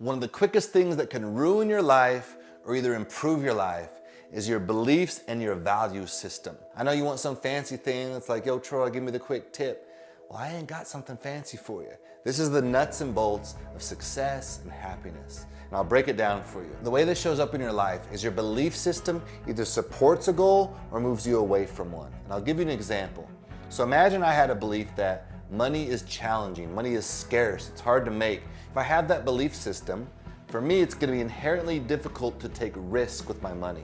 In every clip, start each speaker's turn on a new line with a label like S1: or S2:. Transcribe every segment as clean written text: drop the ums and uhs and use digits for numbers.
S1: One of the quickest things that can ruin your life or either improve your life is your beliefs and your value system. I know you want some fancy thing that's like, yo, Troy, give me the quick tip. Well, I ain't got something fancy for you. This is the nuts and bolts of success and happiness. And I'll break it down for you. The way this shows up in your life is your belief system either supports a goal or moves you away from one. And I'll give you an example. So imagine I had a belief that money is challenging, money is scarce, it's hard to make. If I have that belief system, for me, it's gonna be inherently difficult to take risk with my money.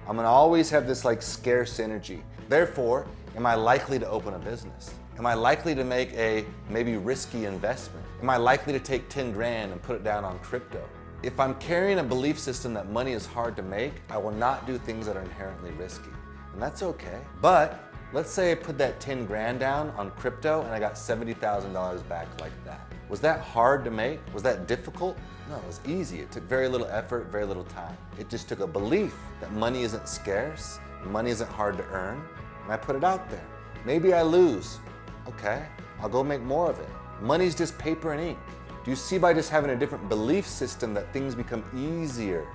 S1: I'm gonna always have this like scarce energy. Therefore, am I likely to open a business? Am I likely to make a maybe risky investment? Am I likely to take 10 grand and put it down on crypto? If I'm carrying a belief system that money is hard to make, I will not do things that are inherently risky. And that's okay. But let's say I put that 10 grand down on crypto and I got $70,000 back like that. Was that hard to make? Was that difficult? No, it was easy. It took very little effort, very little time. It just took a belief that money isn't scarce, money isn't hard to earn, and I put it out there. Maybe I lose. Okay, I'll go make more of it. Money's just paper and ink. Do you see by just having a different belief system that things become easier,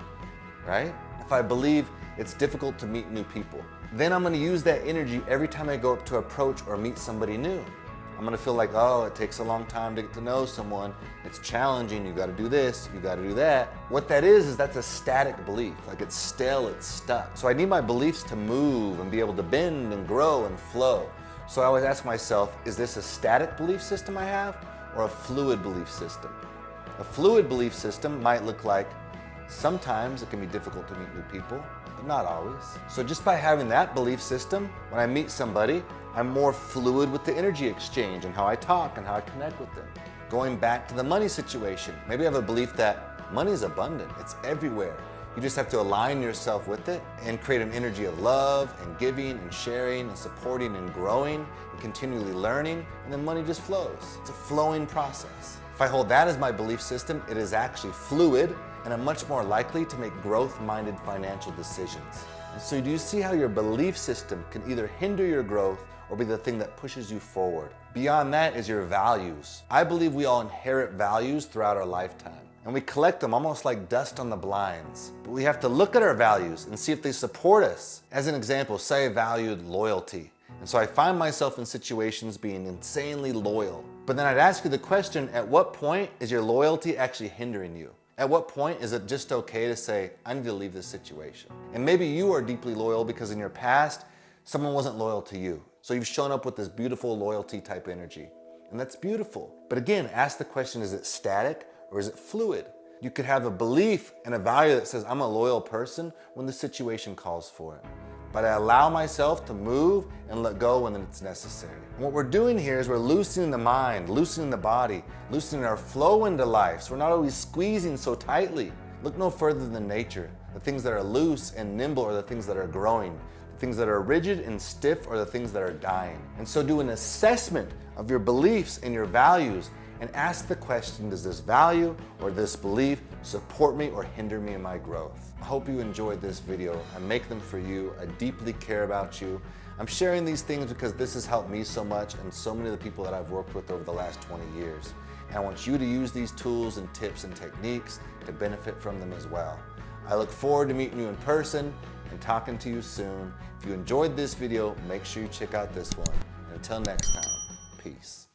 S1: right? If I believe it's difficult to meet new people, then I'm gonna use that energy every time I go up to approach or meet somebody new. I'm gonna feel like, oh, it takes a long time to get to know someone. It's challenging, you gotta do this, you gotta do that. What that is that's a static belief. Like it's stale, it's stuck. So I need my beliefs to move and be able to bend and grow and flow. So I always ask myself, is this a static belief system I have or a fluid belief system? A fluid belief system might look like sometimes it can be difficult to meet new people, but not always. So just by having that belief system, when I meet somebody, I'm more fluid with the energy exchange and how I talk and how I connect with them. Going back to the money situation, maybe I have a belief that money is abundant, it's everywhere. You just have to align yourself with it and create an energy of love and giving and sharing and supporting and growing and continually learning, and then money just flows. It's a flowing process. If I hold that as my belief system, it is actually fluid and I'm much more likely to make growth-minded financial decisions. And so do you see how your belief system can either hinder your growth or be the thing that pushes you forward? Beyond that is your values. I believe we all inherit values throughout our lifetime. And we collect them almost like dust on the blinds. But we have to look at our values and see if they support us. As an example, say I valued loyalty. And so I find myself in situations being insanely loyal. But then I'd ask you the question, at what point is your loyalty actually hindering you? At what point is it just okay to say, I need to leave this situation? And maybe you are deeply loyal because in your past, someone wasn't loyal to you. So you've shown up with this beautiful loyalty type energy. And that's beautiful. But again, ask the question, is it static? Or is it fluid? You could have a belief and a value that says I'm a loyal person when the situation calls for it. But I allow myself to move and let go when it's necessary. And what we're doing here is we're loosening the mind, loosening the body, loosening our flow into life. So we're not always squeezing so tightly. Look no further than nature. The things that are loose and nimble are the things that are growing. The things that are rigid and stiff are the things that are dying. And so do an assessment of your beliefs and your values and ask the question, does this value or this belief support me or hinder me in my growth? I hope you enjoyed this video. I make them for you. I deeply care about you. I'm sharing these things because this has helped me so much and so many of the people that I've worked with over the last 20 years. And I want you to use these tools and tips and techniques to benefit from them as well. I look forward to meeting you in person and talking to you soon. If you enjoyed this video, make sure you check out this one. And until next time, peace.